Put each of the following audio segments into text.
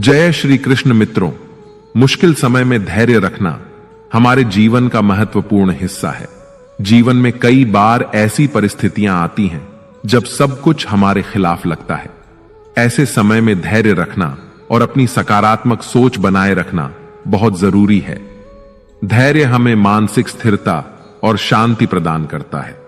जय श्री कृष्ण मित्रों, मुश्किल समय में धैर्य रखना हमारे जीवन का महत्वपूर्ण हिस्सा है। जीवन में कई बार ऐसी परिस्थितियां आती हैं जब सब कुछ हमारे खिलाफ लगता है। ऐसे समय में धैर्य रखना और अपनी सकारात्मक सोच बनाए रखना बहुत जरूरी है। धैर्य हमें मानसिक स्थिरता और शांति प्रदान करता है।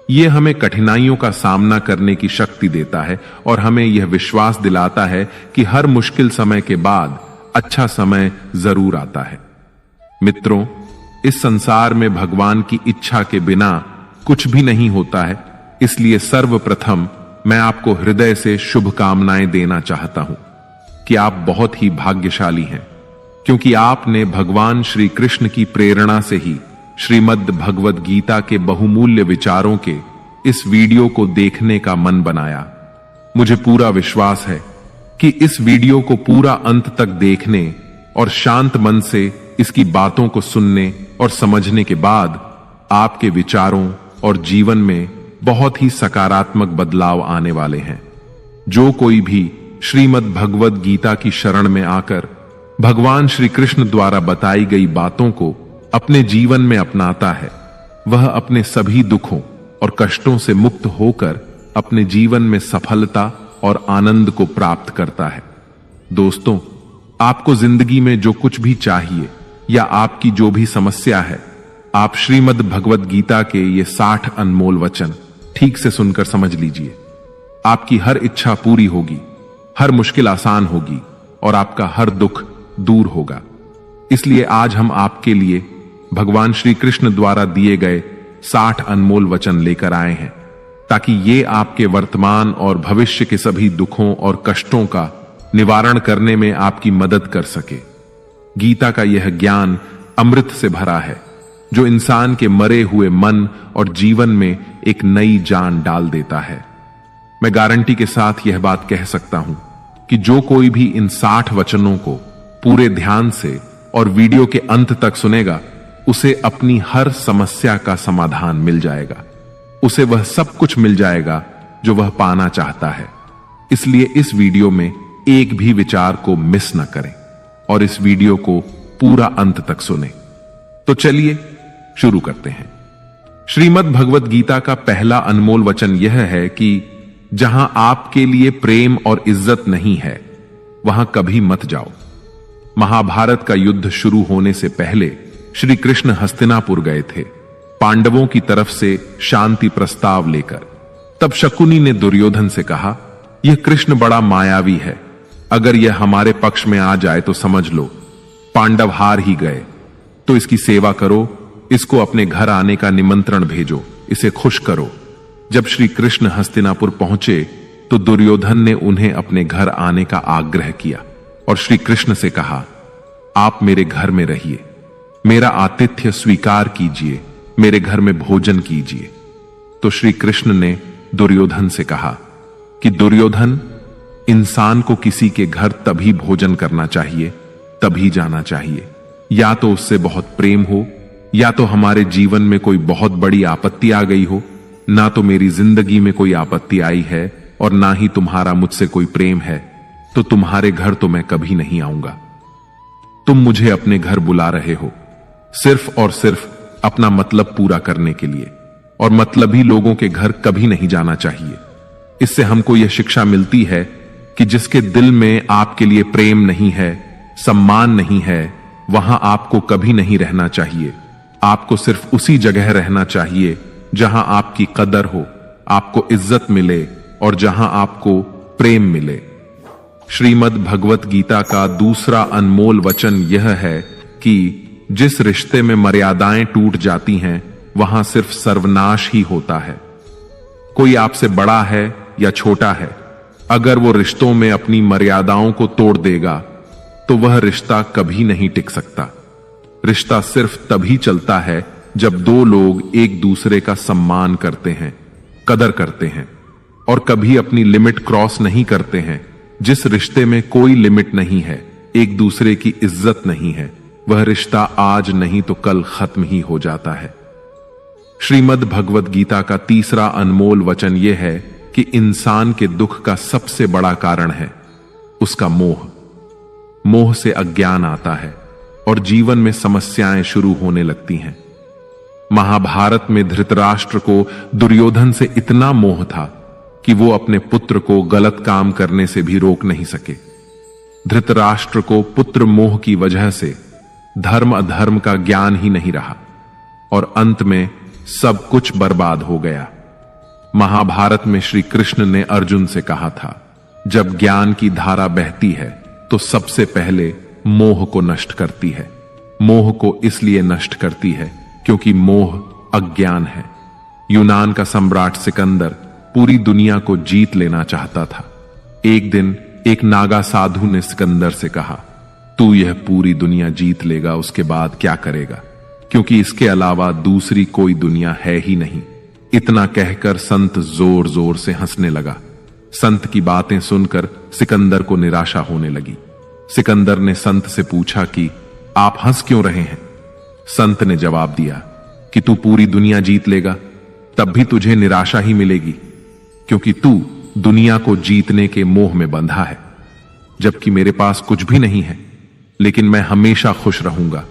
यह हमें कठिनाइयों का सामना करने की शक्ति देता है और हमें यह विश्वास दिलाता है कि हर मुश्किल समय के बाद अच्छा समय जरूर आता है। मित्रों, इस संसार में भगवान की इच्छा के बिना कुछ भी नहीं होता है। इसलिए सर्वप्रथम मैं आपको हृदय से शुभकामनाएं देना चाहता हूं कि आप बहुत ही भाग्यशाली हैं, क्योंकि आपने भगवान श्री कृष्ण की प्रेरणा से ही श्रीमद् भगवद गीता के बहुमूल्य विचारों के इस वीडियो को देखने का मन बनाया। मुझे पूरा विश्वास है कि इस वीडियो को पूरा अंत तक देखने और शांत मन से इसकी बातों को सुनने और समझने के बाद आपके विचारों और जीवन में बहुत ही सकारात्मक बदलाव आने वाले हैं। जो कोई भी श्रीमद् भगवद गीता की शरण में आकर भगवान श्री कृष्ण द्वारा बताई गई बातों को अपने जीवन में अपनाता है, वह अपने सभी दुखों और कष्टों से मुक्त होकर अपने जीवन में सफलता और आनंद को प्राप्त करता है। दोस्तों, आपको जिंदगी में जो कुछ भी चाहिए या आपकी जो भी समस्या है, आप श्रीमद् भगवद गीता के ये 60 अनमोल वचन ठीक से सुनकर समझ लीजिए। आपकी हर इच्छा पूरी होगी, हर मुश्किल आसान होगी और आपका हर दुख दूर होगा। इसलिए आज हम आपके लिए भगवान श्री कृष्ण द्वारा दिए गए 60 अनमोल वचन लेकर आए हैं, ताकि ये आपके वर्तमान और भविष्य के सभी दुखों और कष्टों का निवारण करने में आपकी मदद कर सके। गीता का यह ज्ञान अमृत से भरा है, जो इंसान के मरे हुए मन और जीवन में एक नई जान डाल देता है। मैं गारंटी के साथ यह बात कह सकता हूं कि जो कोई भी इन 60 वचनों को पूरे ध्यान से और वीडियो के अंत तक सुनेगा, उसे अपनी हर समस्या का समाधान मिल जाएगा। उसे वह सब कुछ मिल जाएगा जो वह पाना चाहता है। इसलिए इस वीडियो में एक भी विचार को मिस न करें और इस वीडियो को पूरा अंत तक सुनें। तो चलिए शुरू करते हैं। श्रीमद् भगवद गीता का पहला अनमोल वचन यह है कि जहां आपके लिए प्रेम और इज्जत नहीं है, वहां कभी मत जाओ। महाभारत का युद्ध शुरू होने से पहले श्री कृष्ण हस्तिनापुर गए थे, पांडवों की तरफ से शांति प्रस्ताव लेकर। तब शकुनी ने दुर्योधन से कहा, यह कृष्ण बड़ा मायावी है, अगर यह हमारे पक्ष में आ जाए तो समझ लो पांडव हार ही गए। तो इसकी सेवा करो, इसको अपने घर आने का निमंत्रण भेजो, इसे खुश करो। जब श्री कृष्ण हस्तिनापुर पहुंचे तो दुर्योधन ने उन्हें अपने घर आने का आग्रह किया और श्री कृष्ण से कहा, आप मेरे घर में रहिए, मेरा आतिथ्य स्वीकार कीजिए, मेरे घर में भोजन कीजिए। तो श्री कृष्ण ने दुर्योधन से कहा कि दुर्योधन, इंसान को किसी के घर तभी भोजन करना चाहिए, तभी जाना चाहिए, या तो उससे बहुत प्रेम हो, या तो हमारे जीवन में कोई बहुत बड़ी आपत्ति आ गई हो। ना तो मेरी जिंदगी में कोई आपत्ति आई है और ना ही तुम्हारा मुझसे कोई प्रेम है, तो तुम्हारे घर तो मैं कभी नहीं आऊंगा। तुम मुझे अपने घर बुला रहे हो सिर्फ और सिर्फ अपना मतलब पूरा करने के लिए, और मतलबी लोगों के घर कभी नहीं जाना चाहिए। इससे हमको यह शिक्षा मिलती है कि जिसके दिल में आपके लिए प्रेम नहीं है, सम्मान नहीं है, वहां आपको कभी नहीं रहना चाहिए। आपको सिर्फ उसी जगह रहना चाहिए जहां आपकी कदर हो, आपको इज्जत मिले और जहां आपको प्रेम मिले। श्रीमद् भगवत गीता का दूसरा अनमोल वचन यह है कि जिस रिश्ते में मर्यादाएं टूट जाती हैं, वहां सिर्फ सर्वनाश ही होता है। कोई आपसे बड़ा है या छोटा है, अगर वो रिश्तों में अपनी मर्यादाओं को तोड़ देगा तो वह रिश्ता कभी नहीं टिक सकता। रिश्ता सिर्फ तभी चलता है जब दो लोग एक दूसरे का सम्मान करते हैं, कदर करते हैं और कभी अपनी लिमिट क्रॉस नहीं करते हैं। जिस रिश्ते में कोई लिमिट नहीं है, एक दूसरे की इज्जत नहीं है, वह रिश्ता आज नहीं तो कल खत्म ही हो जाता है। श्रीमद् भगवद गीता का तीसरा अनमोल वचन यह है कि इंसान के दुख का सबसे बड़ा कारण है उसका मोह। मोह से अज्ञान आता है और जीवन में समस्याएं शुरू होने लगती हैं। महाभारत में धृतराष्ट्र को दुर्योधन से इतना मोह था कि वो अपने पुत्र को गलत काम करने से भी रोक नहीं सके। धृतराष्ट्र को पुत्र मोह की वजह से धर्म अधर्म का ज्ञान ही नहीं रहा और अंत में सब कुछ बर्बाद हो गया। महाभारत में श्री कृष्ण ने अर्जुन से कहा था, जब ज्ञान की धारा बहती है तो सबसे पहले मोह को नष्ट करती है। मोह को इसलिए नष्ट करती है क्योंकि मोह अज्ञान है। यूनान का सम्राट सिकंदर पूरी दुनिया को जीत लेना चाहता था। एक दिन एक नागा साधु ने सिकंदर से कहा, तू यह पूरी दुनिया जीत लेगा, उसके बाद क्या करेगा, क्योंकि इसके अलावा दूसरी कोई दुनिया है ही नहीं। इतना कहकर संत जोर जोर से हंसने लगा। संत की बातें सुनकर सिकंदर को निराशा होने लगी। सिकंदर ने संत से पूछा कि आप हंस क्यों रहे हैं? संत ने जवाब दिया कि तू पूरी दुनिया जीत लेगा तब भी तुझे निराशा ही मिलेगी, क्योंकि तू दुनिया को जीतने के मोह में बंधा है, जबकि मेरे पास कुछ भी नहीं है, लेकिन मैं हमेशा खुश रहूंगा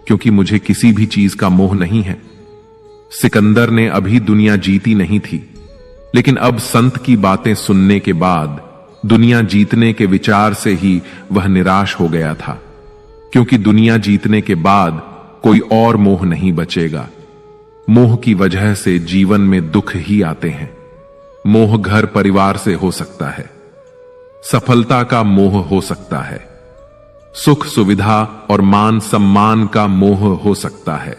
क्योंकि मुझे किसी भी चीज का मोह नहीं है। सिकंदर ने अभी दुनिया जीती नहीं थी, लेकिन अब संत की बातें सुनने के बाद दुनिया जीतने के विचार से ही वह निराश हो गया था, क्योंकि दुनिया जीतने के बाद कोई और मोह नहीं बचेगा। मोह की वजह से जीवन में दुख ही आते हैं। मोह घर परिवार से हो सकता है, सफलता का मोह हो सकता है, सुख सुविधा और मान सम्मान का मोह हो सकता है।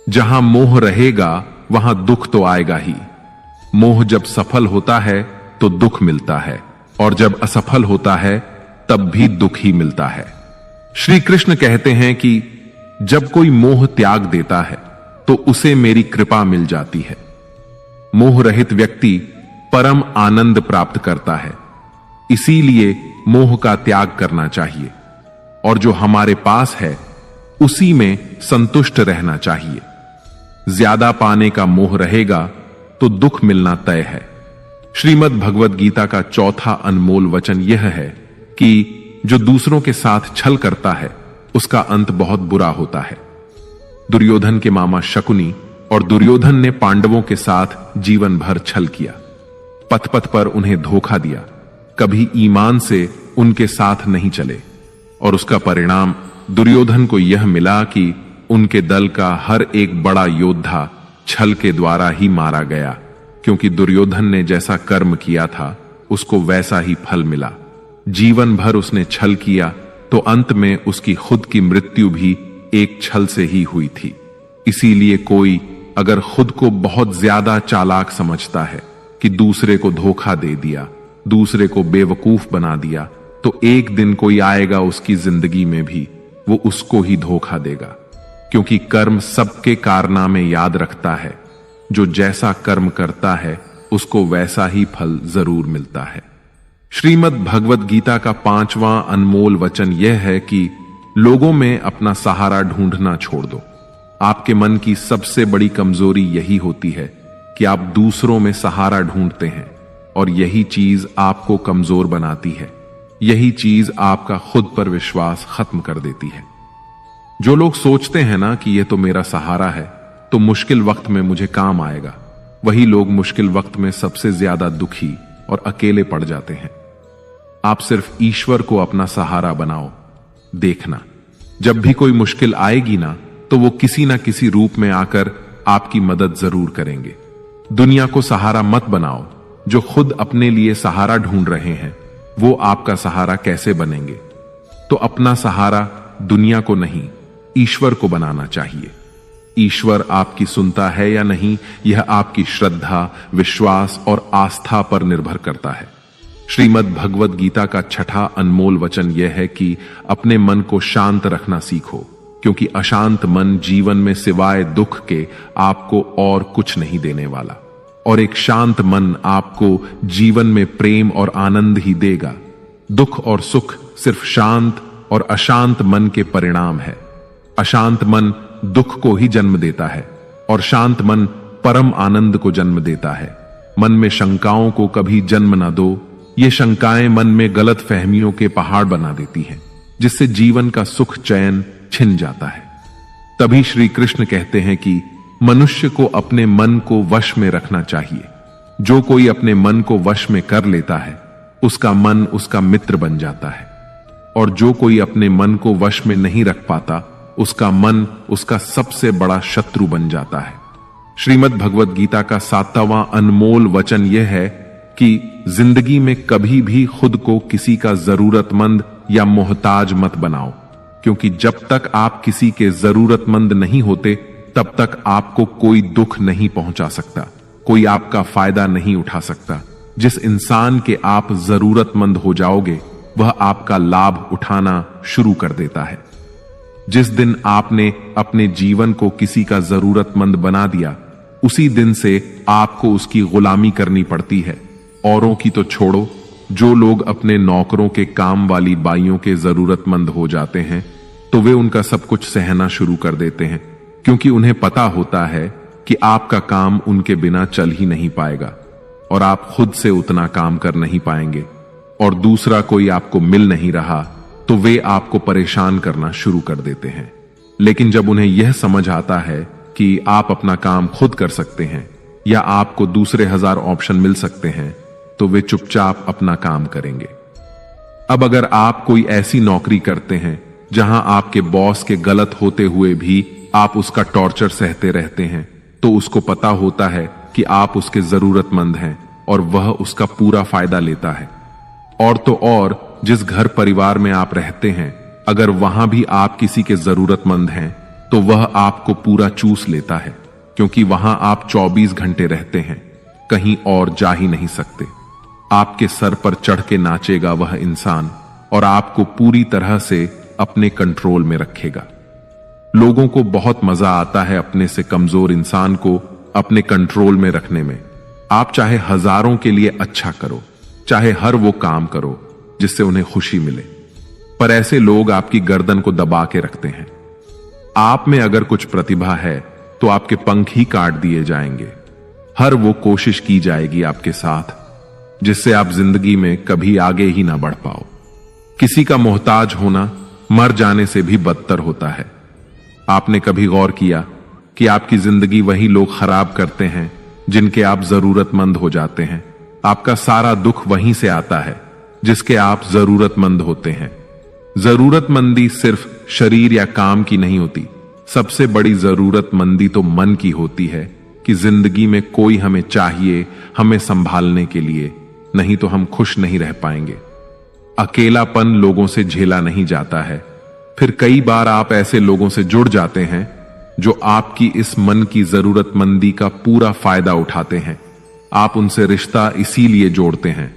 जहां मोह रहेगा वहां दुख तो आएगा ही। मोह जब सफल होता है तो दुख मिलता है, और जब असफल होता है तब भी दुख ही मिलता है। श्री कृष्ण कहते हैं कि जब कोई मोह त्याग देता है तो उसे मेरी कृपा मिल जाती है। मोह रहित व्यक्ति परम आनंद प्राप्त करता है। इसीलिए मोह का त्याग करना चाहिए और जो हमारे पास है उसी में संतुष्ट रहना चाहिए। ज्यादा पाने का मोह रहेगा तो दुख मिलना तय है। श्रीमद् भगवद गीता का चौथा अनमोल वचन यह है कि जो दूसरों के साथ छल करता है उसका अंत बहुत बुरा होता है। दुर्योधन के मामा शकुनी और दुर्योधन ने पांडवों के साथ जीवन भर छल किया, पथ पथ पर उन्हें धोखा दिया, कभी ईमान से उनके साथ नहीं चले, और उसका परिणाम दुर्योधन को यह मिला कि उनके दल का हर एक बड़ा योद्धा छल के द्वारा ही मारा गया, क्योंकि दुर्योधन ने जैसा कर्म किया था उसको वैसा ही फल मिला। जीवन भर उसने छल किया तो अंत में उसकी खुद की मृत्यु भी एक छल से ही हुई थी। इसीलिए कोई अगर खुद को बहुत ज्यादा चालाक समझता है कि दूसरे को धोखा दे दिया, दूसरे को बेवकूफ बना दिया, तो एक दिन कोई आएगा उसकी जिंदगी में भी वो उसको ही धोखा देगा, क्योंकि कर्म सबके कारनामे याद रखता है। जो जैसा कर्म करता है उसको वैसा ही फल जरूर मिलता है। श्रीमद् भगवद गीता का 5वां अनमोल वचन यह है कि लोगों में अपना सहारा ढूंढना छोड़ दो। आपके मन की सबसे बड़ी कमजोरी यही होती है कि आप दूसरों में सहारा ढूंढते हैं, और यही चीज आपको कमजोर बनाती है। यही चीज आपका खुद पर विश्वास खत्म कर देती है। जो लोग सोचते हैं ना कि यह तो मेरा सहारा है तो मुश्किल वक्त में मुझे काम आएगा, वही लोग मुश्किल वक्त में सबसे ज्यादा दुखी और अकेले पड़ जाते हैं। आप सिर्फ ईश्वर को अपना सहारा बनाओ। देखना, जब भी कोई मुश्किल आएगी ना तो वो किसी ना किसी रूप में आकर आपकी मदद जरूर करेंगे। दुनिया को सहारा मत बनाओ। जो खुद अपने लिए सहारा ढूंढ रहे हैं वो आपका सहारा कैसे बनेंगे? तो अपना सहारा दुनिया को नहीं, ईश्वर को बनाना चाहिए। ईश्वर आपकी सुनता है या नहीं, यह आपकी श्रद्धा, विश्वास और आस्था पर निर्भर करता है। श्रीमद् भगवद गीता का 6ठा अनमोल वचन यह है कि अपने मन को शांत रखना सीखो, क्योंकि अशांत मन जीवन में सिवाय दुख के आपको और कुछ नहीं देने वाला, और एक शांत मन आपको जीवन में प्रेम और आनंद ही देगा। दुख और सुख सिर्फ शांत और अशांत मन के परिणाम है। अशांत मन दुख को ही जन्म देता है और शांत मन परम आनंद को जन्म देता है। मन में शंकाओं को कभी जन्म न दो। ये शंकाएं मन में गलत फहमियों के पहाड़ बना देती हैं, जिससे जीवन का सुख चैन छिन जाता है। तभी श्री कृष्ण कहते हैं कि मनुष्य को अपने मन को वश में रखना चाहिए। जो कोई अपने मन को वश में कर लेता है उसका मन उसका मित्र बन जाता है, और जो कोई अपने मन को वश में नहीं रख पाता उसका मन उसका सबसे बड़ा शत्रु बन जाता है। श्रीमद् भगवत गीता का 7वां अनमोल वचन यह है कि जिंदगी में कभी भी खुद को किसी का जरूरतमंद या मोहताज मत बनाओ, क्योंकि जब तक आप किसी के जरूरतमंद नहीं होते तब तक आपको कोई दुख नहीं पहुंचा सकता, कोई आपका फायदा नहीं उठा सकता। जिस इंसान के आप जरूरतमंद हो जाओगे वह आपका लाभ उठाना शुरू कर देता है। जिस दिन आपने अपने जीवन को किसी का जरूरतमंद बना दिया उसी दिन से आपको उसकी गुलामी करनी पड़ती है। औरों की तो छोड़ो, जो लोग अपने नौकरों के काम वाली बाइयों के जरूरतमंद हो जाते हैं तो वे उनका सब कुछ सहना शुरू कर देते हैं, क्योंकि उन्हें पता होता है कि आपका काम उनके बिना चल ही नहीं पाएगा और आप खुद से उतना काम कर नहीं पाएंगे, और दूसरा कोई आपको मिल नहीं रहा तो वे आपको परेशान करना शुरू कर देते हैं। लेकिन जब उन्हें यह समझ आता है कि आप अपना काम खुद कर सकते हैं या आपको दूसरे 1000 ऑप्शन मिल सकते हैं तो वे चुपचाप अपना काम करेंगे। अब अगर आप कोई ऐसी नौकरी करते हैं जहां आपके बॉस के गलत होते हुए भी आप उसका टॉर्चर सहते रहते हैं तो उसको पता होता है कि आप उसके जरूरतमंद हैं और वह उसका पूरा फायदा लेता है। और तो और जिस घर परिवार में आप रहते हैं अगर वहां भी आप किसी के जरूरतमंद हैं तो वह आपको पूरा चूस लेता है, क्योंकि वहां आप 24 घंटे रहते हैं, कहीं और जा ही नहीं सकते। आपके सर पर चढ़ के नाचेगा वह इंसान और आपको पूरी तरह से अपने कंट्रोल में रखेगा। लोगों को बहुत मजा आता है अपने से कमजोर इंसान को अपने कंट्रोल में रखने में। आप चाहे हजारों के लिए अच्छा करो, चाहे हर वो काम करो जिससे उन्हें खुशी मिले, पर ऐसे लोग आपकी गर्दन को दबा के रखते हैं। आप में अगर कुछ प्रतिभा है तो आपके पंख ही काट दिए जाएंगे। हर वो कोशिश की जाएगी आपके साथ जिससे आप जिंदगी में कभी आगे ही ना बढ़ पाओ। किसी का मोहताज होना मर जाने से भी बदतर होता है। आपने कभी गौर किया कि आपकी जिंदगी वही लोग खराब करते हैं जिनके आप जरूरतमंद हो जाते हैं। आपका सारा दुख वहीं से आता है जिसके आप जरूरतमंद होते हैं। जरूरतमंदी सिर्फ शरीर या काम की नहीं होती, सबसे बड़ी जरूरतमंदी तो मन की होती है कि जिंदगी में कोई हमें चाहिए, हमें संभालने के लिए, नहीं तो हम खुश नहीं रह पाएंगे। अकेलापन लोगों से झेला नहीं जाता है। फिर कई बार आप ऐसे लोगों से जुड़ जाते हैं जो आपकी इस मन की जरूरतमंदी का पूरा फायदा उठाते हैं। आप उनसे रिश्ता इसीलिए जोड़ते हैं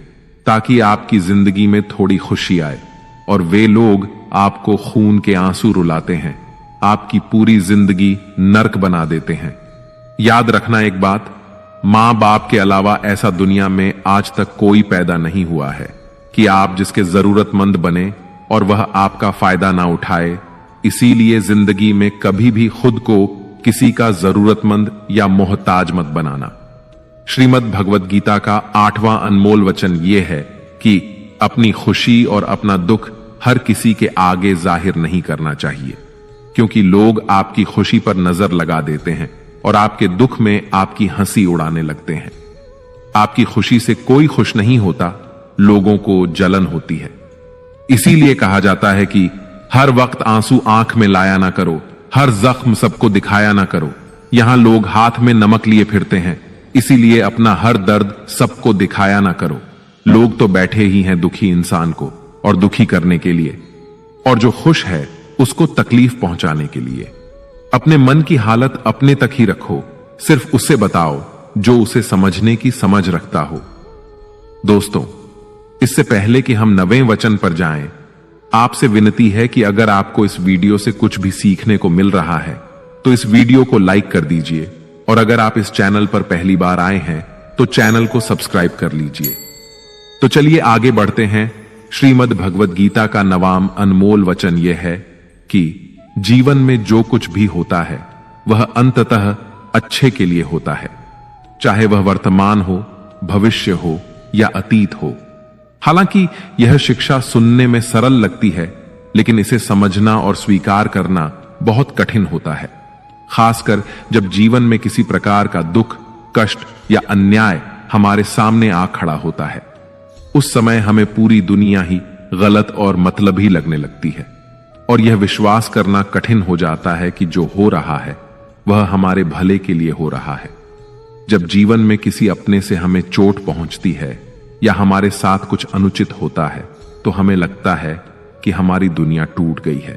ताकि आपकी जिंदगी में थोड़ी खुशी आए, और वे लोग आपको खून के आंसू रुलाते हैं, आपकी पूरी जिंदगी नर्क बना देते हैं। याद रखना एक बात, मां बाप के अलावा ऐसा दुनिया में आज तक कोई पैदा नहीं हुआ है कि आप जिसके जरूरतमंद बने और वह आपका फायदा ना उठाए। इसीलिए जिंदगी में कभी भी खुद को किसी का जरूरतमंद या मोहताज मत बनाना। श्रीमद् भगवत गीता का 8वां अनमोल वचन यह है कि अपनी खुशी और अपना दुख हर किसी के आगे जाहिर नहीं करना चाहिए, क्योंकि लोग आपकी खुशी पर नजर लगा देते हैं और आपके दुख में आपकी हंसी उड़ाने लगते हैं। आपकी खुशी से कोई खुश नहीं होता, लोगों को जलन होती है। इसीलिए कहा जाता है कि हर वक्त आंसू आंख में लाया ना करो, हर जख्म सबको दिखाया ना करो। यहां लोग हाथ में नमक लिए फिरते हैं, इसीलिए अपना हर दर्द सबको दिखाया ना करो। लोग तो बैठे ही हैं दुखी इंसान को और दुखी करने के लिए, और जो खुश है उसको तकलीफ पहुंचाने के लिए। अपने मन की हालत अपने तक ही रखो, सिर्फ उससे बताओ जो उसे समझने की समझ रखता हो। दोस्तों, इससे पहले कि हम 9वें वचन पर जाएं, आपसे विनती है कि अगर आपको इस वीडियो से कुछ भी सीखने को मिल रहा है तो इस वीडियो को लाइक कर दीजिए, और अगर आप इस चैनल पर पहली बार आए हैं तो चैनल को सब्सक्राइब कर लीजिए। तो चलिए आगे बढ़ते हैं। श्रीमद् भगवत गीता का 9वां अनमोल वचन यह है कि जीवन में जो कुछ भी होता है वह अंततः अच्छे के लिए होता है, चाहे वह वर्तमान हो, भविष्य हो या अतीत हो। हालांकि यह शिक्षा सुनने में सरल लगती है, लेकिन इसे समझना और स्वीकार करना बहुत कठिन होता है, खासकर जब जीवन में किसी प्रकार का दुख, कष्ट या अन्याय हमारे सामने आ खड़ा होता है। उस समय हमें पूरी दुनिया ही गलत और मतलबी लगने लगती है और यह विश्वास करना कठिन हो जाता है कि जो हो रहा है वह हमारे भले के लिए हो रहा है। जब जीवन में किसी अपने से हमें चोट पहुंचती है या हमारे साथ कुछ अनुचित होता है तो हमें लगता है कि हमारी दुनिया टूट गई है,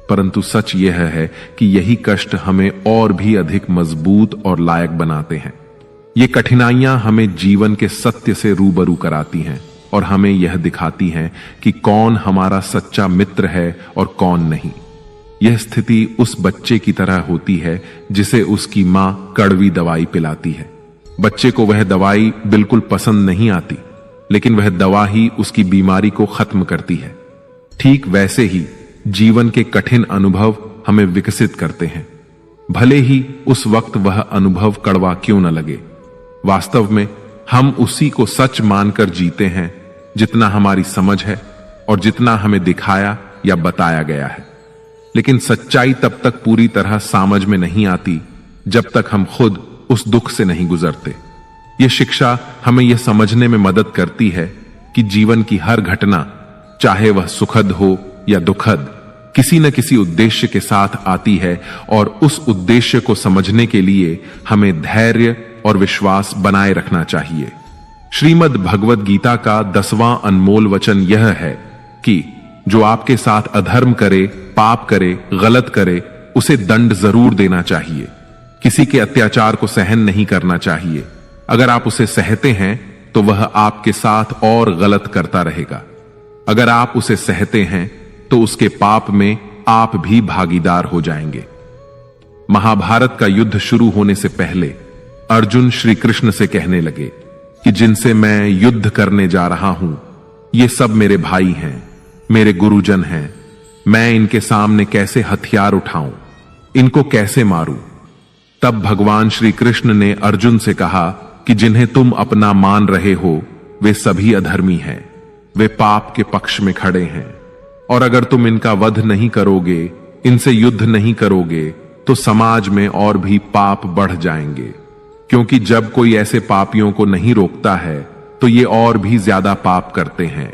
परंतु सच यह है कि यही कष्ट हमें और भी अधिक मजबूत और लायक बनाते हैं। ये कठिनाइयां हमें जीवन के सत्य से रूबरू कराती हैं और हमें यह दिखाती हैं कि कौन हमारा सच्चा मित्र है और कौन नहीं। यह स्थिति उस बच्चे की तरह होती है जिसे उसकी मां कड़वी दवाई पिलाती है। बच्चे को वह दवाई बिल्कुल पसंद नहीं आती, लेकिन वह दवा ही उसकी बीमारी को खत्म करती है। ठीक वैसे ही जीवन के कठिन अनुभव हमें विकसित करते हैं, भले ही उस वक्त वह अनुभव कड़वा क्यों न लगे। वास्तव में हम उसी को सच मानकर जीते हैं जितना हमारी समझ है और जितना हमें दिखाया या बताया गया है। लेकिन सच्चाई तब तक पूरी तरह समझ में नहीं आती जब तक हम खुद उस दुख से नहीं गुजरते। यह शिक्षा हमें यह समझने में मदद करती है कि जीवन की हर घटना, चाहे वह सुखद हो या दुखद, किसी न किसी उद्देश्य के साथ आती है और उस उद्देश्य को समझने के लिए हमें धैर्य और विश्वास बनाए रखना चाहिए। श्रीमद् भगवद गीता का 10वां अनमोल वचन यह है कि जो आपके साथ अधर्म करे, पाप करे, गलत करे, उसे दंड जरूर देना चाहिए। किसी के अत्याचार को सहन नहीं करना चाहिए। अगर आप उसे सहते हैं तो वह आपके साथ और गलत करता रहेगा। अगर आप उसे सहते हैं तो उसके पाप में आप भी भागीदार हो जाएंगे। महाभारत का युद्ध शुरू होने से पहले अर्जुन श्री कृष्ण से कहने लगे कि जिनसे मैं युद्ध करने जा रहा हूं, ये सब मेरे भाई हैं, मेरे गुरुजन हैं। मैं इनके सामने कैसे हथियार उठाऊं, इनको कैसे मारूं? तब भगवान श्री कृष्ण ने अर्जुन से कहा कि जिन्हें तुम अपना मान रहे हो वे सभी अधर्मी हैं, वे पाप के पक्ष में खड़े हैं, और अगर तुम इनका वध नहीं करोगे, इनसे युद्ध नहीं करोगे, तो समाज में और भी पाप बढ़ जाएंगे। क्योंकि जब कोई ऐसे पापियों को नहीं रोकता है तो ये और भी ज्यादा पाप करते हैं।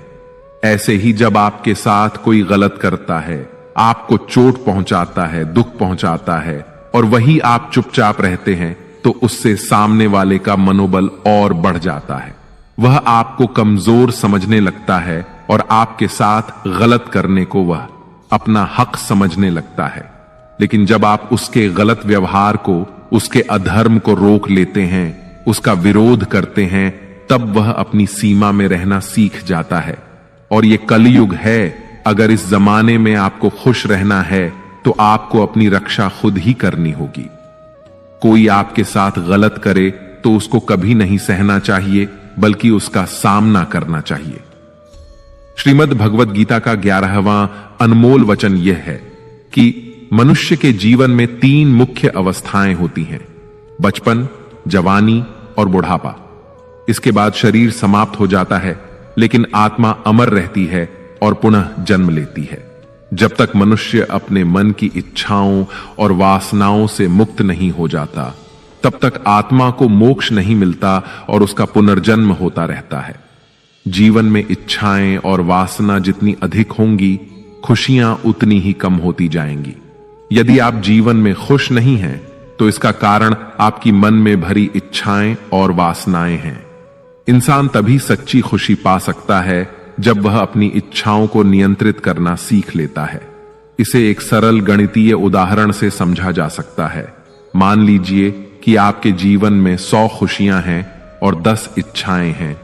ऐसे ही जब आपके साथ कोई गलत करता है, आपको चोट पहुंचाता है, दुख पहुंचाता है, और वही आप चुपचाप रहते हैं, तो उससे सामने वाले का मनोबल और बढ़ जाता है। वह आपको कमजोर समझने लगता है और आपके साथ गलत करने को वह अपना हक समझने लगता है। लेकिन जब आप उसके गलत व्यवहार को, उसके अधर्म को रोक लेते हैं, उसका विरोध करते हैं, तब वह अपनी सीमा में रहना सीख जाता है। और ये कलयुग है। अगर इस जमाने में आपको खुश रहना है तो आपको अपनी रक्षा खुद ही करनी होगी। कोई आपके साथ गलत करे तो उसको कभी नहीं सहना चाहिए, बल्कि उसका सामना करना चाहिए। श्रीमद् भगवद गीता का 11वां अनमोल वचन यह है कि मनुष्य के जीवन में 3 मुख्य अवस्थाएं होती हैं: बचपन, जवानी और बुढ़ापा। इसके बाद शरीर समाप्त हो जाता है, लेकिन आत्मा अमर रहती है और पुनः जन्म लेती है। जब तक मनुष्य अपने मन की इच्छाओं और वासनाओं से मुक्त नहीं हो जाता, तब तक आत्मा को मोक्ष नहीं मिलता और उसका पुनर्जन्म होता रहता है। जीवन में इच्छाएं और वासना जितनी अधिक होंगी, खुशियां उतनी ही कम होती जाएंगी। यदि आप जीवन में खुश नहीं हैं, तो इसका कारण आपकी मन में भरी इच्छाएं और वासनाएं हैं। इंसान तभी सच्ची खुशी पा सकता है जब वह अपनी इच्छाओं को नियंत्रित करना सीख लेता है। इसे एक सरल गणितीय उदाहरण से समझा जा सकता है। मान लीजिए कि आपके जीवन में 100 खुशियां हैं और 10 इच्छाएं हैं,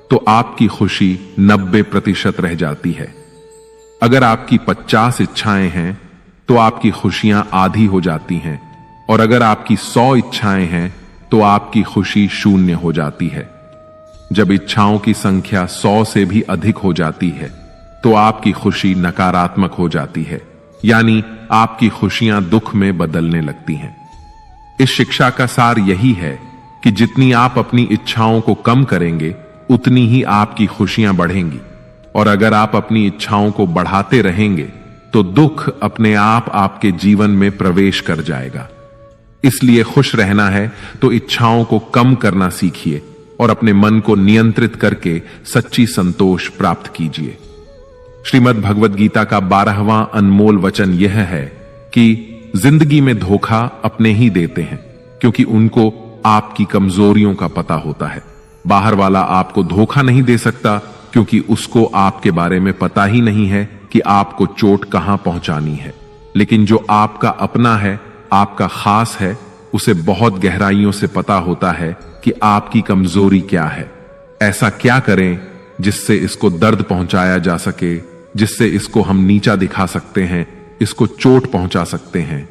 तो आपकी खुशी 90% रह जाती है। अगर आपकी 50 इच्छाएं हैं तो आपकी खुशियां आधी हो जाती हैं, और अगर आपकी 100 इच्छाएं हैं तो आपकी खुशी 0 हो जाती है। जब इच्छाओं की संख्या 100 से भी अधिक हो जाती है तो आपकी खुशी नकारात्मक हो जाती है, यानी आपकी खुशियां दुख में बदलने लगती हैं। इस शिक्षा का सार यही है कि जितनी आप अपनी इच्छाओं को कम करेंगे, उतनी ही आपकी खुशियां बढ़ेंगी, और अगर आप अपनी इच्छाओं को बढ़ाते रहेंगे तो दुख अपने आप आपके जीवन में प्रवेश कर जाएगा। इसलिए खुश रहना है तो इच्छाओं को कम करना सीखिए और अपने मन को नियंत्रित करके सच्ची संतोष प्राप्त कीजिए। श्रीमद् भगवद गीता का 12वां अनमोल वचन यह है कि जिंदगी में धोखा अपने ही देते हैं, क्योंकि उनको आपकी कमजोरियों का पता होता है। बाहर वाला आपको धोखा नहीं दे सकता, क्योंकि उसको आपके बारे में पता ही नहीं है कि आपको चोट कहां पहुंचानी है। लेकिन जो आपका अपना है, आपका खास है, उसे बहुत गहराइयों से पता होता है कि आपकी कमजोरी क्या है। ऐसा क्या करें जिससे इसको दर्द पहुंचाया जा सके, जिससे इसको हम नीचा दिखा सकते हैं, इसको चोट पहुंचा सकते हैं।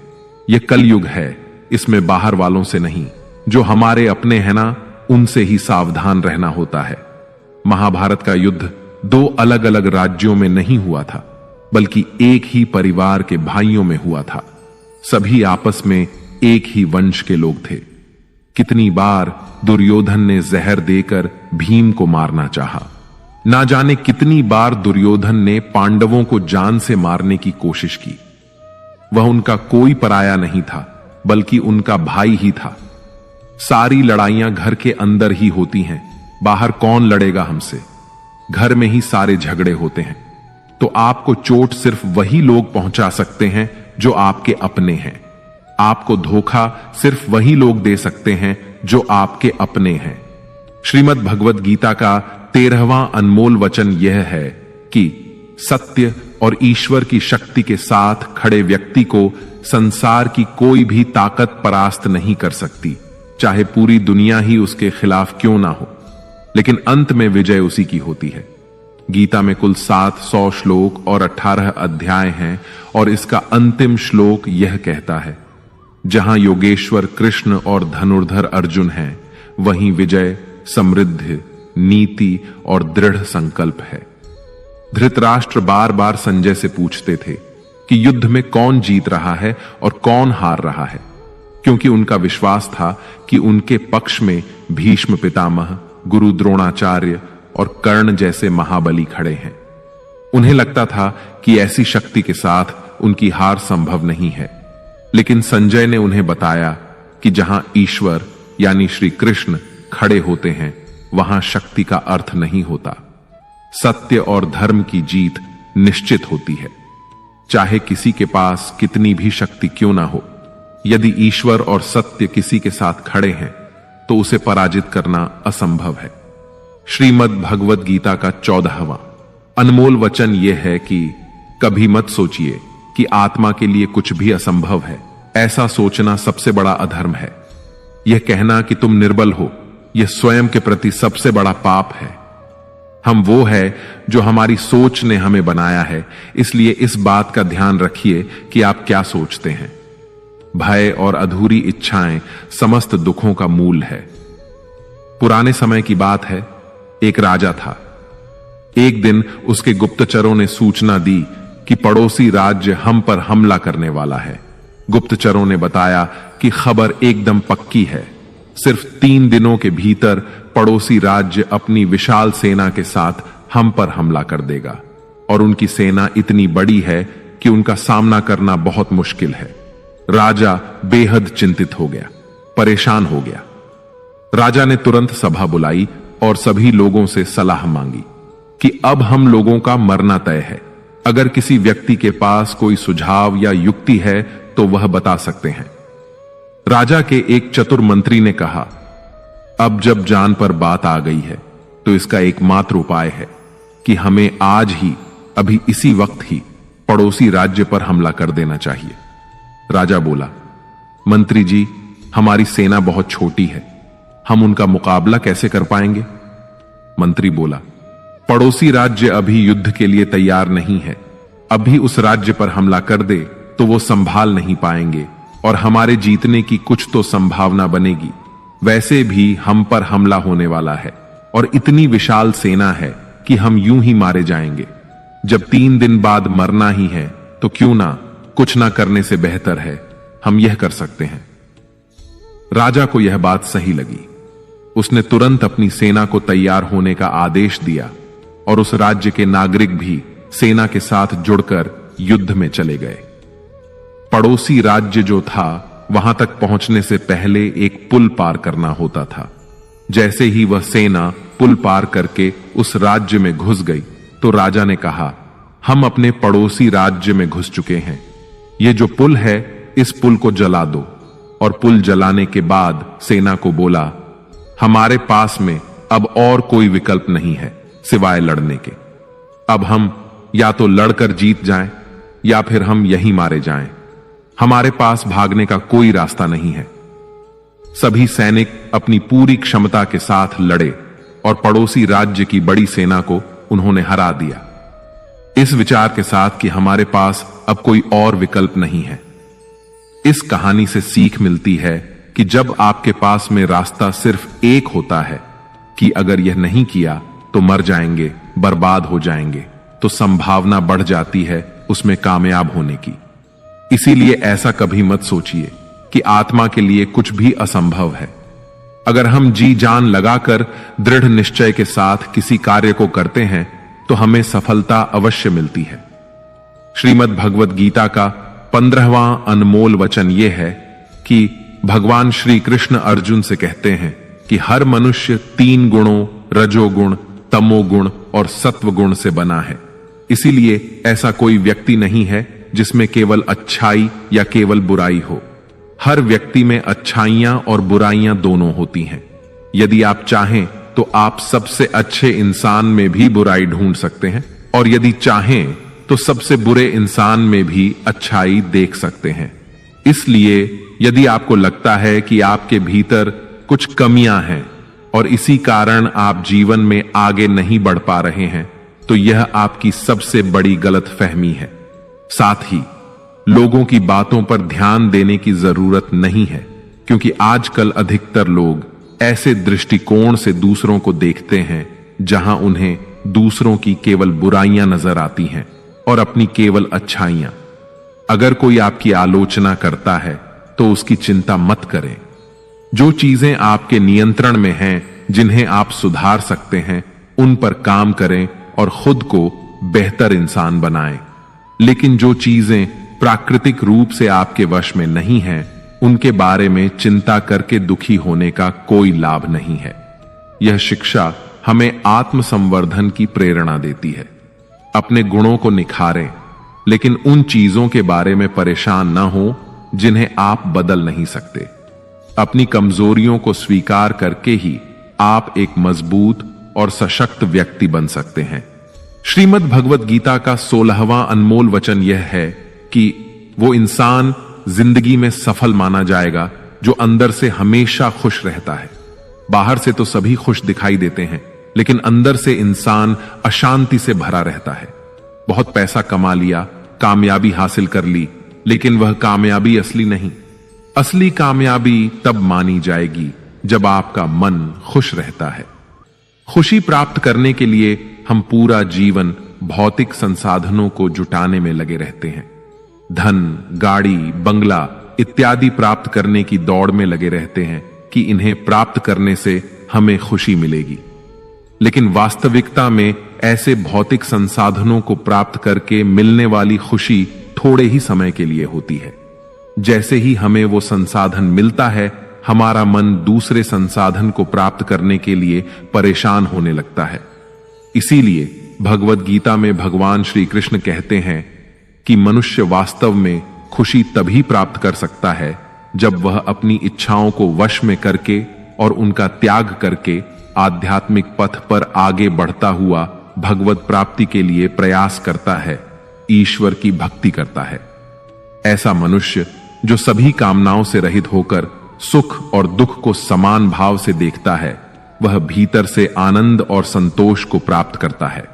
यह कलयुग है, इसमें बाहर वालों से नहीं, जो हमारे अपने हैं ना, उनसे ही सावधान रहना होता है। महाभारत का युद्ध 2 अलग अलग राज्यों में नहीं हुआ था, बल्कि एक ही परिवार के भाइयों में हुआ था। सभी आपस में एक ही वंश के लोग थे। कितनी बार दुर्योधन ने जहर देकर भीम को मारना चाहा। ना जाने कितनी बार दुर्योधन ने पांडवों को जान से मारने की कोशिश की। वह उनका कोई पराया नहीं था, बल्कि उनका भाई ही था। सारी लड़ाइयां घर के अंदर ही होती हैं, बाहर कौन लड़ेगा हमसे। घर में ही सारे झगड़े होते हैं। तो आपको चोट सिर्फ वही लोग पहुंचा सकते हैं जो आपके अपने हैं। आपको धोखा सिर्फ वही लोग दे सकते हैं जो आपके अपने हैं। श्रीमद् भगवद गीता का 13वां अनमोल वचन यह है कि सत्य और ईश्वर की शक्ति के साथ खड़े व्यक्ति को संसार की कोई भी ताकत परास्त नहीं कर सकती, चाहे पूरी दुनिया ही उसके खिलाफ क्यों ना हो। लेकिन अंत में विजय उसी की होती है। गीता में कुल 700 श्लोक और 18 अध्याय हैं, और इसका अंतिम श्लोक यह कहता है, जहां योगेश्वर कृष्ण और धनुर्धर अर्जुन हैं, वहीं विजय, समृद्धि, नीति और दृढ़ संकल्प है। धृतराष्ट्र बार बार संजय से पूछते थे कि युद्ध में कौन जीत रहा है और कौन हार रहा है, क्योंकि उनका विश्वास था कि उनके पक्ष में भीष्म पितामह, गुरु द्रोणाचार्य और कर्ण जैसे महाबली खड़े हैं। उन्हें लगता था कि ऐसी शक्ति के साथ उनकी हार संभव नहीं है। लेकिन संजय ने उन्हें बताया कि जहां ईश्वर यानी श्री कृष्ण खड़े होते हैं, वहां शक्ति का अर्थ नहीं होता। सत्य और धर्म की जीत निश्चित होती है, चाहे किसी के पास कितनी भी शक्ति क्यों ना हो। यदि ईश्वर और सत्य किसी के साथ खड़े हैं, तो उसे पराजित करना असंभव है। श्रीमद् भगवद गीता का 14वां अनमोल वचन यह है कि कभी मत सोचिए कि आत्मा के लिए कुछ भी असंभव है। ऐसा सोचना सबसे बड़ा अधर्म है। यह कहना कि तुम निर्बल हो, यह स्वयं के प्रति सबसे बड़ा पाप है। हम वो है जो हमारी सोच ने हमें बनाया है, इसलिए इस बात का ध्यान रखिए कि आप क्या सोचते हैं। भय और अधूरी इच्छाएं समस्त दुखों का मूल है। पुराने समय की बात है, एक राजा था। एक दिन उसके गुप्तचरों ने सूचना दी कि पड़ोसी राज्य हम पर हमला करने वाला है। गुप्तचरों ने बताया कि खबर एकदम पक्की है। सिर्फ 3 दिनों के भीतर पड़ोसी राज्य अपनी विशाल सेना के साथ हम पर हमला कर देगा, और उनकी सेना इतनी बड़ी है कि उनका सामना करना बहुत मुश्किल है। राजा बेहद चिंतित हो गया, परेशान हो गया। राजा ने तुरंत सभा बुलाई और सभी लोगों से सलाह मांगी कि अब हम लोगों का मरना तय है। अगर किसी व्यक्ति के पास कोई सुझाव या युक्ति है तो वह बता सकते हैं। राजा के एक चतुर मंत्री ने कहा, अब जब जान पर बात आ गई है तो इसका एकमात्र उपाय है कि हमें आज ही, अभी इसी वक्त ही पड़ोसी राज्य पर हमला कर देना चाहिए। राजा बोला, मंत्री जी, हमारी सेना बहुत छोटी है, हम उनका मुकाबला कैसे कर पाएंगे? मंत्री बोला, पड़ोसी राज्य अभी युद्ध के लिए तैयार नहीं है। अभी उस राज्य पर हमला कर दे तो वो संभाल नहीं पाएंगे और हमारे जीतने की कुछ तो संभावना बनेगी। वैसे भी हम पर हमला होने वाला है और इतनी विशाल सेना है कि हम यूं ही मारे जाएंगे। जब 3 दिन बाद मरना ही है तो क्यों ना, कुछ ना करने से बेहतर है, हम यह कर सकते हैं। राजा को यह बात सही लगी। उसने तुरंत अपनी सेना को तैयार होने का आदेश दिया और उस राज्य के नागरिक भी सेना के साथ जुड़कर युद्ध में चले गए। पड़ोसी राज्य जो था वहां तक पहुंचने से पहले एक पुल पार करना होता था। जैसे ही वह सेना पुल पार करके उस राज्य में घुस गई तो राजा ने कहा, हम अपने पड़ोसी राज्य में घुस चुके हैं, ये जो पुल है इस पुल को जला दो। और पुल जलाने के बाद सेना को बोला, हमारे पास में अब और कोई विकल्प नहीं है सिवाय लड़ने के। अब हम या तो लड़कर जीत जाएं या फिर हम यहीं मारे जाएं। हमारे पास भागने का कोई रास्ता नहीं है। सभी सैनिक अपनी पूरी क्षमता के साथ लड़े और पड़ोसी राज्य की बड़ी सेना को उन्होंने हरा दिया, इस विचार के साथ कि हमारे पास अब कोई और विकल्प नहीं है। इस कहानी से सीख मिलती है कि जब आपके पास में रास्ता सिर्फ एक होता है कि अगर यह नहीं किया तो मर जाएंगे, बर्बाद हो जाएंगे, तो संभावना बढ़ जाती है उसमें कामयाब होने की। इसीलिए ऐसा कभी मत सोचिए कि आत्मा के लिए कुछ भी असंभव है। अगर हम जी जान लगाकर दृढ़ निश्चय के साथ किसी कार्य को करते हैं तो हमें सफलता अवश्य मिलती है। श्रीमद् भगवद गीता का 15वां अनमोल वचन यह है कि भगवान श्री कृष्ण अर्जुन से कहते हैं कि हर मनुष्य 3 गुणों रजोगुण, तमोगुण और सत्वगुण से बना है। इसीलिए ऐसा कोई व्यक्ति नहीं है जिसमें केवल अच्छाई या केवल बुराई हो। हर व्यक्ति में अच्छाइयां और बुराइयां दोनों होती हैं। यदि आप चाहें तो आप सबसे अच्छे इंसान में भी बुराई ढूंढ सकते हैं और यदि चाहें तो सबसे बुरे इंसान में भी अच्छाई देख सकते हैं। इसलिए यदि आपको लगता है कि आपके भीतर कुछ कमियां हैं और इसी कारण आप जीवन में आगे नहीं बढ़ पा रहे हैं तो यह आपकी सबसे बड़ी गलतफहमी है। साथ ही लोगों की बातों पर ध्यान देने की जरूरत नहीं है, क्योंकि आजकल अधिकतर लोग ऐसे दृष्टिकोण से दूसरों को देखते हैं जहां उन्हें दूसरों की केवल बुराइयां नजर आती हैं और अपनी केवल अच्छाइयां। अगर कोई आपकी आलोचना करता है तो उसकी चिंता मत करें। जो चीजें आपके नियंत्रण में हैं, जिन्हें आप सुधार सकते हैं, उन पर काम करें और खुद को बेहतर इंसान बनाएं। लेकिन जो चीजें प्राकृतिक रूप से आपके वश में नहीं हैं, उनके बारे में चिंता करके दुखी होने का कोई लाभ नहीं है। यह शिक्षा हमें आत्मसंवर्धन की प्रेरणा देती है। अपने गुणों को निखारें, लेकिन उन चीजों के बारे में परेशान न हो जिन्हें आप बदल नहीं सकते। अपनी कमजोरियों को स्वीकार करके ही आप एक मजबूत और सशक्त व्यक्ति बन सकते हैं। श्रीमद् भगवद गीता का 16वां अनमोल वचन यह है कि वो इंसान जिंदगी में सफल माना जाएगा जो अंदर से हमेशा खुश रहता है। बाहर से तो सभी खुश दिखाई देते हैं, लेकिन अंदर से इंसान अशांति से भरा रहता है। बहुत पैसा कमा लिया, कामयाबी हासिल कर ली, लेकिन वह कामयाबी असली नहीं। असली कामयाबी तब मानी जाएगी जब आपका मन खुश रहता है। खुशी प्राप्त करने के लिए हम पूरा जीवन भौतिक संसाधनों को जुटाने में लगे रहते हैं। धन, गाड़ी, बंगला इत्यादि प्राप्त करने की दौड़ में लगे रहते हैं कि इन्हें प्राप्त करने से हमें खुशी मिलेगी। लेकिन वास्तविकता में ऐसे भौतिक संसाधनों को प्राप्त करके मिलने वाली खुशी थोड़े ही समय के लिए होती है। जैसे ही हमें वो संसाधन मिलता है, हमारा मन दूसरे संसाधन को प्राप्त करने के लिए परेशान होने लगता है। इसीलिए भगवद गीता में भगवान श्री कृष्ण कहते हैं कि मनुष्य वास्तव में खुशी तभी प्राप्त कर सकता है जब वह अपनी इच्छाओं को वश में करके और उनका त्याग करके आध्यात्मिक पथ पर आगे बढ़ता हुआ भगवत प्राप्ति के लिए प्रयास करता है, ईश्वर की भक्ति करता है। ऐसा मनुष्य जो सभी कामनाओं से रहित होकर सुख और दुख को समान भाव से देखता है, वह भीतर से आनंद और संतोष को प्राप्त करता है।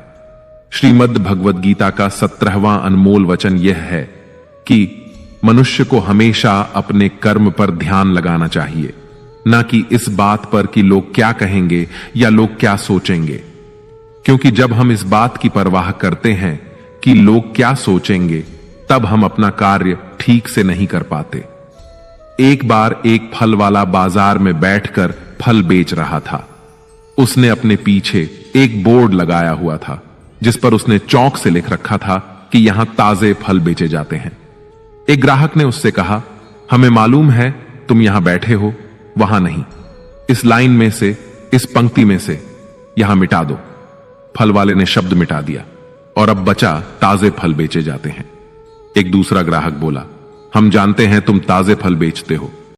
श्रीमद् भगवद गीता का 17वां अनमोल वचन यह है कि मनुष्य को हमेशा अपने कर्म पर ध्यान लगाना चाहिए, न कि इस बात पर कि लोग क्या कहेंगे या लोग क्या सोचेंगे। क्योंकि जब हम इस बात की परवाह करते हैं कि लोग क्या सोचेंगे, तब हम अपना कार्य ठीक से नहीं कर पाते। एक बार एक फल वाला बाजार में बैठकर फल बेच रहा था। उसने अपने पीछे एक बोर्ड लगाया हुआ था जिस पर उसने चौक से लिख रखा था कि यहां ताजे फल बेचे जाते हैं। एक ग्राहक ने उससे कहा, हमें मालूम है तुम यहां बैठे हो, वहां नहीं, इस लाइन में से, इस पंक्ति में से यहां मिटा दो। फल वाले ने शब्द मिटा दिया और अब बचा ताजे फल बेचे जाते हैं। एक दूसरा ग्राहक बोला, हम जानते हैं तुम ताजे फल बेचते हो,